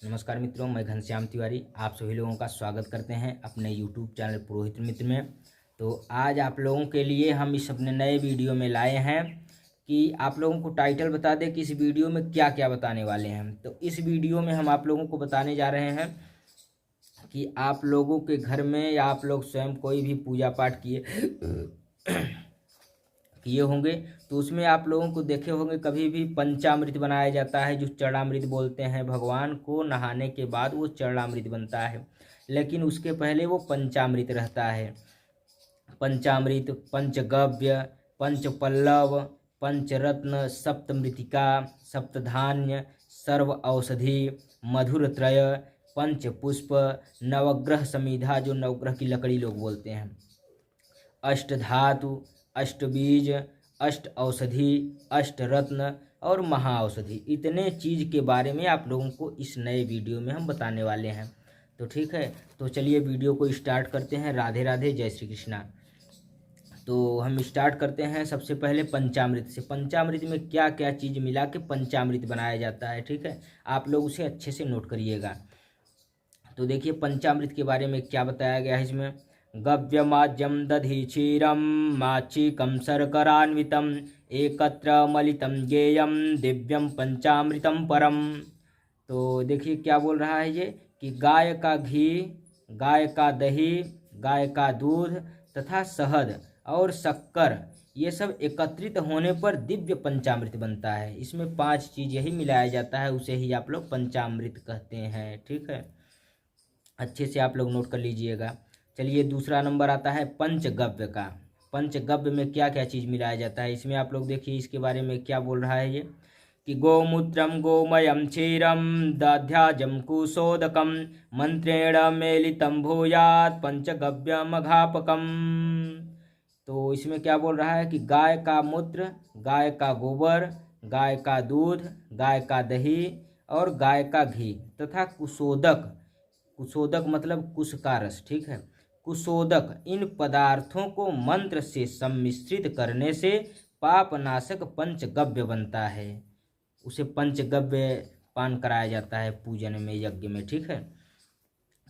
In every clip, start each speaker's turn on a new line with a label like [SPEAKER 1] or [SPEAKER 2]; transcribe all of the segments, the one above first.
[SPEAKER 1] नमस्कार मित्रों, मैं घनश्याम तिवारी आप सभी लोगों का स्वागत करते हैं अपने YouTube चैनल पुरोहित मित्र में। तो आज आप लोगों के लिए हम इस अपने नए वीडियो में लाए हैं कि आप लोगों को टाइटल बता दें कि इस वीडियो में क्या क्या बताने वाले हैं। तो इस वीडियो में हम आप लोगों को बताने जा रहे हैं कि आप लोगों के घर में या आप लोग स्वयं कोई भी पूजा पाठ किए होंगे तो उसमें आप लोगों को देखे होंगे कभी भी पंचामृत बनाया जाता है, जो चरणामृत बोलते हैं। भगवान को नहाने के बाद वो चरणामृत बनता है, लेकिन उसके पहले वो पंचामृत रहता है। पंचामृत, पंचगव्य, पंचपल्लव, पंचरत्न, सप्तमृतिका, सप्तधान्य, सर्व औषधि, मधुरत्रय, पंचपुष्प, नवग्रह समिधा, जो नवग्रह की लकड़ी लोग बोलते हैं, अष्टधातु, अष्टबीज, अष्ट औषधि, अष्टरत्न और महाऔषधि, इतने चीज़ के बारे में आप लोगों को इस नए वीडियो में हम बताने वाले हैं। तो ठीक है, तो चलिए वीडियो को स्टार्ट करते हैं। राधे राधे, जय श्री कृष्णा। तो हम स्टार्ट करते हैं सबसे पहले पंचामृत से। पंचामृत में क्या क्या चीज़ मिला के पंचामृत बनाया जाता है, ठीक है, आप लोग उसे अच्छे से नोट करिएगा। तो देखिए पंचामृत के बारे में क्या बताया गया है इसमें। गव्यमाज्यम दधि क्षीरम माचिकम शर्करान्वितम एकत्र मलितम ज्ञेयम दिव्यम पंचामृतम परम। तो देखिए क्या बोल रहा है ये कि गाय का घी, गाय का दही, गाय का दूध तथा शहद और शक्कर, ये सब एकत्रित होने पर दिव्य पंचामृत बनता है। इसमें 5 चीज़ यही मिलाया जाता है, उसे ही आप लोग पंचामृत कहते हैं, ठीक है, अच्छे से आप लोग नोट कर लीजिएगा। चलिए दूसरा नंबर आता है पंचगव्य का। पंचगव्य में क्या क्या चीज़ मिलाया जाता है इसमें आप लोग देखिए इसके बारे में क्या बोल रहा है ये कि गोमूत्रम गोमयम क्षीरम दध्याजम कुशोदकम मंत्रेण मेलितम भूयात पंचगव्यमघापकम। तो इसमें क्या बोल रहा है कि गाय का मूत्र, गाय का गोबर, गाय का दूध, गाय का दही और गाय का घी तथा कुशोदक, कुशोदक मतलब कुश का रस, ठीक है, कुशोदक, इन पदार्थों को मंत्र से सम्मिश्रित करने से पापनाशक पंचगव्य बनता है। उसे पंचगव्य पान कराया जाता है पूजन में, यज्ञ में, ठीक है।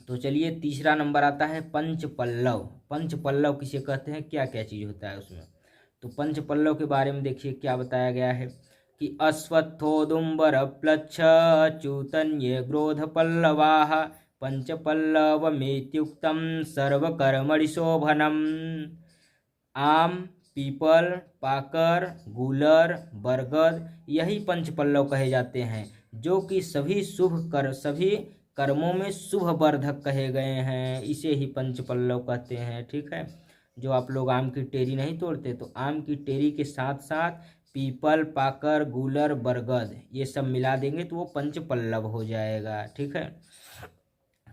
[SPEAKER 1] तो चलिए तीसरा नंबर आता है पंचपल्लव। पंचपल्लव किसे कहते हैं, क्या क्या चीज़ होता है उसमें। तो पंचपल्लव के बारे में देखिए क्या बताया गया है कि अश्वत्थोदुम्बर प्लच्छ चूतन्ये ग्रोध पल्लवाः पंचपल्लवमेत्युक्तं सर्वकर्मणि शोभनम। आम, पीपल, पाकर, गूलर, बरगद, यही पंचपल्लव कहे जाते हैं, जो कि सभी कर्मों में शुभ वर्धक कहे गए हैं। इसे ही पंचपल्लव कहते हैं, ठीक है। जो आप लोग आम की टेरी नहीं तोड़ते, तो आम की टेरी के साथ साथ पीपल, पाकर, गूलर, बरगद, ये सब मिला देंगे तो वो पंचपल्लव हो जाएगा, ठीक है।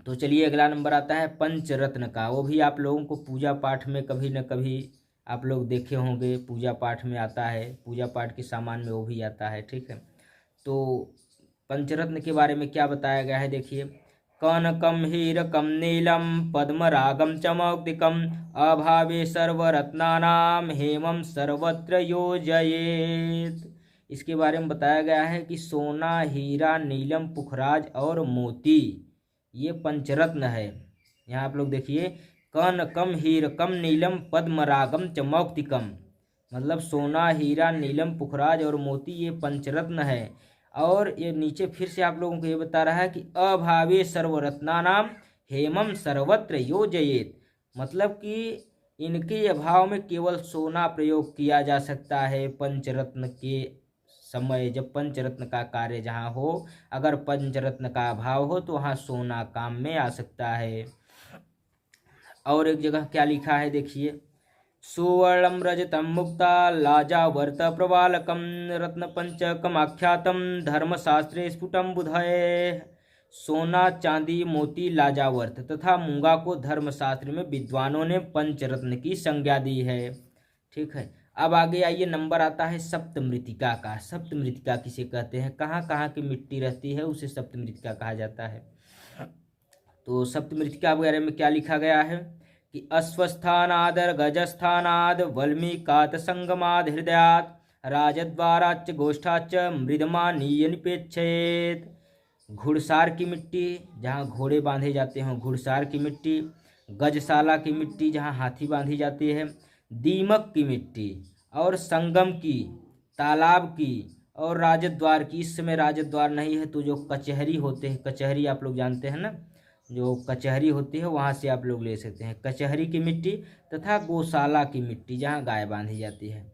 [SPEAKER 1] तो चलिए अगला नंबर आता है पंचरत्न का। वो भी आप लोगों को पूजा पाठ में कभी न कभी आप लोग देखे होंगे, पूजा पाठ में आता है, पूजा पाठ के सामान में वो भी आता है, ठीक है। तो पंचरत्न के बारे में क्या बताया गया है देखिए। कनकम हीरकम नीलम पद्मरागम चमौक्तिकम अभावे सर्वरत्नानाम हेमम सर्वत्र योजयेत। इसके बारे में बताया गया है कि सोना, हीरा, नीलम, पुखराज और मोती, ये पंचरत्न है। यहाँ आप लोग देखिए कनकम हीरकम नीलम पद्मरागम चमौक्तिकम, मतलब सोना, हीरा, नीलम, पुखराज और मोती, ये पंचरत्न है। और ये नीचे फिर से आप लोगों को ये बता रहा है कि अभावे सर्वरत्नानाम हेमम सर्वत्र योजयेत, मतलब कि इनके अभाव में केवल सोना प्रयोग किया जा सकता है। पंचरत्न के समय, जब पंचरत्न का कार्य जहाँ हो, अगर पंचरत्न का अभाव हो तो वहाँ सोना काम में आ सकता है। और एक जगह क्या लिखा है देखिए, सुवर्णम रजतम मुक्ता लाजावर्त प्रवालकम रत्न पंचकमाख्यातम धर्मशास्त्रे स्फुटम बुधये। सोना, चांदी, मोती, लाजावर्त तथा मूंगा को धर्मशास्त्र में विद्वानों ने पंचरत्न की संज्ञा दी है, ठीक है। अब आगे आइए, नंबर आता है सप्तमृतिका का। सप्तमृतिका किसे कहते हैं, कहाँ कहाँ की मिट्टी रहती है उसे सप्तमृतिका कहा जाता है। तो सप्तमृतिका वगैरह में क्या लिखा गया है कि अश्वस्थानाद गजस्थानाद वल्मीकात संगमाद हृदयात राजद्वाराच गोष्ठाच मृदमा नियनिपेक्षेत। घुड़सार की मिट्टी, जहाँ घोड़े बांधे जाते हैं घुड़सार की मिट्टी। गजशाला की मिट्टी, जहाँ हाथी बांधी जाती है। दीमक की मिट्टी और संगम की, तालाब की और राजद्वार की। इस समय राजद्वार नहीं है तो जो कचहरी होते हैं, कचहरी आप लोग जानते हैं ना, जो कचहरी होती है वहाँ से आप लोग ले सकते हैं। कचहरी की मिट्टी तथा गौशाला की मिट्टी, जहाँ गाय बांधी जाती है।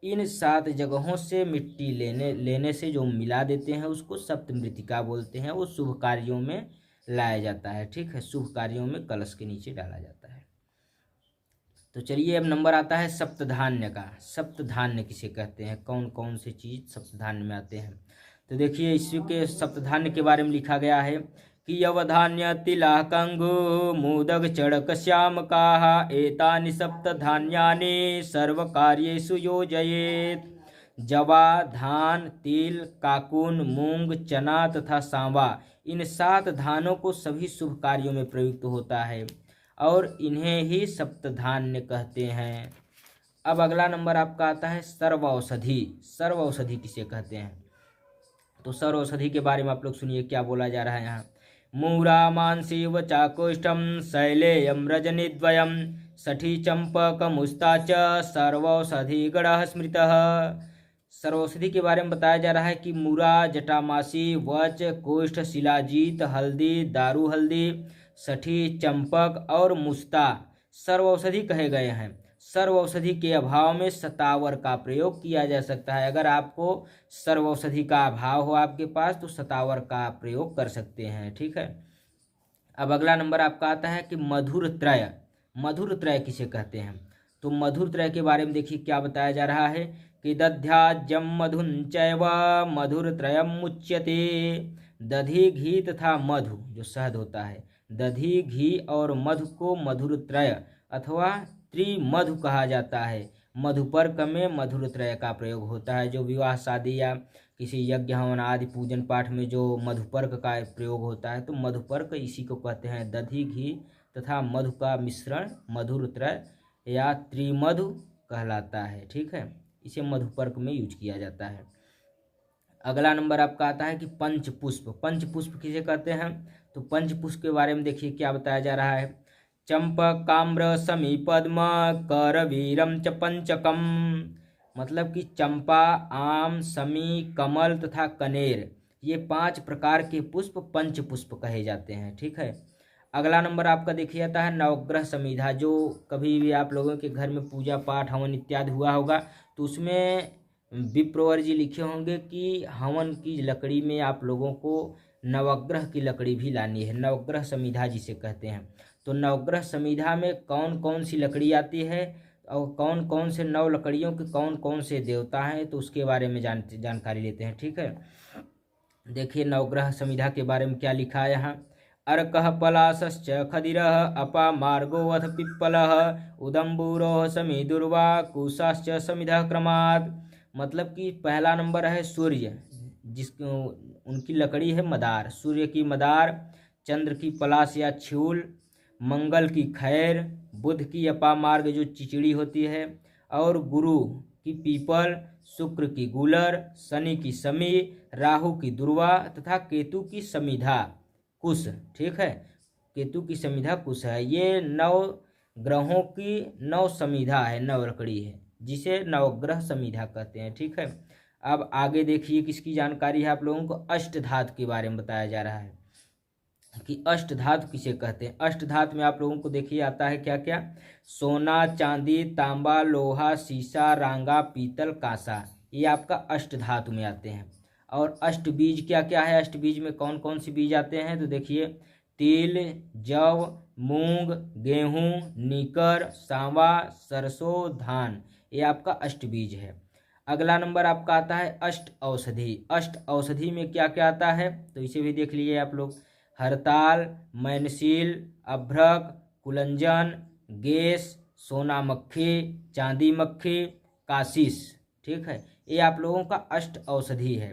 [SPEAKER 1] इन 7 जगहों से मिट्टी लेने से जो मिला देते हैं उसको सप्तमृत्तिका बोलते हैं। वो शुभ कार्यों में लाया जाता है, ठीक है, शुभ कार्यों में कलश के नीचे डाला जाता है। तो चलिए अब नंबर आता है सप्तधान्य का। सप्तधान्य किसे कहते हैं, कौन कौन से चीज सप्तधान्य में आते हैं। तो देखिए इसके सप्तधान्य के बारे में लिखा गया है कि अवधान्य तिला कंगु मोदक चड़क श्यामकाः एतानि सप्तधान्यानि सर्व कार्येषु योजयेत्। जवा, धान, तिल, काकुन, मूंग, चना तथा सांवा, इन 7 धानों को सभी शुभ कार्यों में प्रयुक्त होता है और इन्हें ही सप्तधान्य कहते हैं। अब अगला नंबर आपका आता है सर्व औषधि। सर्व औषधि किसे कहते हैं। तो सर्व औषधि के बारे में आप लोग सुनिए क्या बोला जा रहा है यहाँ। मूरा मानसीव चाकोष्ठम शैलेयम रजनीद्वयम सठी चंपक मुस्ता च सर्वौषधि गणः स्मृतः। सर्वौषधि के बारे में बताया जा रहा है कि मूरा, जटामासी, वच, कोष्ठ, शिलाजीत, हल्दी, दारू हल्दी, सठी, चंपक और मुस्ता सर्व औषधि कहे गए हैं। सर्व औषधि के अभाव में सतावर का प्रयोग किया जा सकता है। अगर आपको सर्व औषधि का अभाव हो आपके पास तो सतावर का प्रयोग कर सकते हैं, ठीक है। अब अगला नंबर आपका आता है कि मधुर त्रय। मधुर त्रय किसे कहते हैं। तो मधुर त्रय के बारे में देखिए क्या बताया जा रहा है कि दध्याज्यम मधुंचैव मधुर त्रयम मुच्यते। दधी, घी तथा मधु जो शहद होता है, दधी, घी और मधु को मधुर त्रय अथवा त्रिमधु कहा जाता है। मधुपर्क में मधुर त्रय का प्रयोग होता है। जो विवाह, शादी या किसी यज्ञ हवन आदि पूजन पाठ में जो मधुपर्क का प्रयोग होता है तो मधुपर्क इसी को कहते हैं। दधी, घी तथा मधु का मिश्रण मधुर त्रय या त्रिमधु कहलाता है, ठीक है। इसे मधुपर्क में यूज किया जाता है। अगला नंबर आपका आता है कि पंचपुष्प। पंचपुष्प किसे कहते हैं। तो पंचपुष्प के बारे में देखिए क्या बताया जा रहा है। चंपक, काम्र, समी, पद्म, करवीरम च पंचकम। मतलब कि चंपा, आम, समी, कमल तथा कनेर, ये 5 प्रकार के पुष्प पंचपुष्प कहे जाते हैं, ठीक है। अगला नंबर आपका देखिए जाता है नवग्रह समिधा। जो कभी भी आप लोगों के घर में पूजा पाठ हवन इत्यादि हुआ होगा तो उसमें विप्रवर जी लिखे होंगे कि हवन की लकड़ी में आप लोगों को नवग्रह की लकड़ी भी लानी है। नवग्रह समिधा जिसे कहते हैं। तो नवग्रह समिधा में कौन कौन सी लकड़ी आती है और कौन कौन से नव लकड़ियों के कौन कौन से देवता हैं तो उसके बारे में जानकारी लेते हैं, ठीक है। देखिए नवग्रह समिधा के बारे में क्या लिखा है यहाँ। अर्कः पलाशश्च खदिरः अपा मार्गोऽथ पिप्पलः उदम्बूरोः समीदुर्वा कुशाश्च समिधः क्रमात्। मतलब कि पहला नंबर है सूर्य, जिसको उनकी लकड़ी है मदार। सूर्य की मदार, चंद्र की पलाश या छूल, मंगल की खैर, बुध की अपामार्ग जो चिचड़ी होती है, और गुरु की पीपल, शुक्र की गूलर, शनि की समी, राहु की दुर्वा तथा केतु की समिधा कुश, ठीक है। केतु की समिधा कुश है। ये 9 ग्रहों की 9 समिधा है, 9 लकड़ी है, जिसे नवग्रह समिधा कहते हैं, ठीक है। अब आगे देखिए किसकी जानकारी है आप लोगों को। अष्टधातु के बारे में बताया जा रहा है कि अष्टधातु किसे कहते हैं। अष्टधातु में आप लोगों को देखिए आता है क्या क्या। सोना, चांदी, तांबा, लोहा, शीशा, रांगा, पीतल, कांसा, ये आपका अष्टधातु में आते हैं। और अष्टबीज क्या क्या है। अष्टबीज में कौन कौन सी बीज आते हैं तो देखिए तिल, जव, मूंग, गेहूं, नीकर, सांवा, सरसों, धान, ये आपका अष्टबीज है। अगला नंबर आपका आता है अष्ट औषधि। अष्ट औषधि में क्या क्या आता है तो इसे भी देख लीजिए आप लोग। हरताल, मैनसील, अभ्रक, कुलंजन, गेस, सोना मक्खी, चांदी मक्खी, काशीस, ठीक है। ये आप लोगों का अष्ट औषधि है।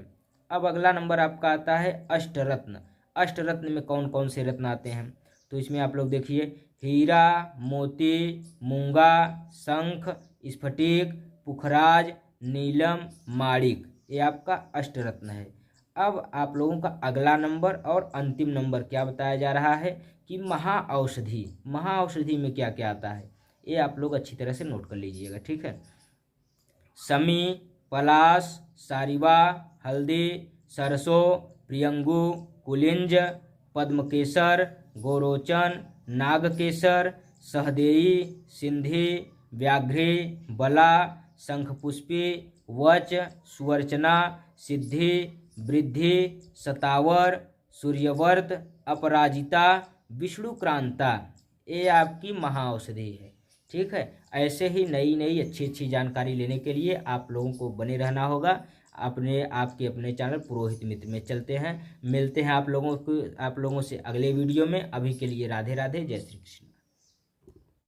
[SPEAKER 1] अब अगला नंबर आपका आता है अष्टरत्न। अष्टरत्न में कौन कौन से रत्न आते हैं तो इसमें आप लोग देखिए हीरा, मोती, मूंगा, शंख, स्फटिक, पुखराज, नीलम, माणिक, ये आपका अष्टरत्न है। अब आप लोगों का अगला नंबर और अंतिम नंबर क्या बताया जा रहा है कि महाऔषधि। महाऔषधि में क्या क्या आता है ये आप लोग अच्छी तरह से नोट कर लीजिएगा, ठीक है। समी, पलाश, सारिवा, हल्दी, सरसों, प्रियंगू, कुलिंज, पद्मकेसर, गोरोचन, नागकेसर, सहदेई, सिंधी, व्याघ्री, बला, शंखपुष्पी, वच, सुवर्चना, सिद्धि, वृद्धि, सतावर, सूर्यवर्त, अपराजिता, विष्णुक्रांता, ये आपकी महाऔषधि है, ठीक है। ऐसे ही नई नई अच्छी अच्छी जानकारी लेने के लिए आप लोगों को बने रहना होगा अपने चैनल पुरोहित मित्र में। चलते हैं, मिलते हैं आप लोगों से अगले वीडियो में। अभी के लिए राधे राधे, जय श्री कृष्ण।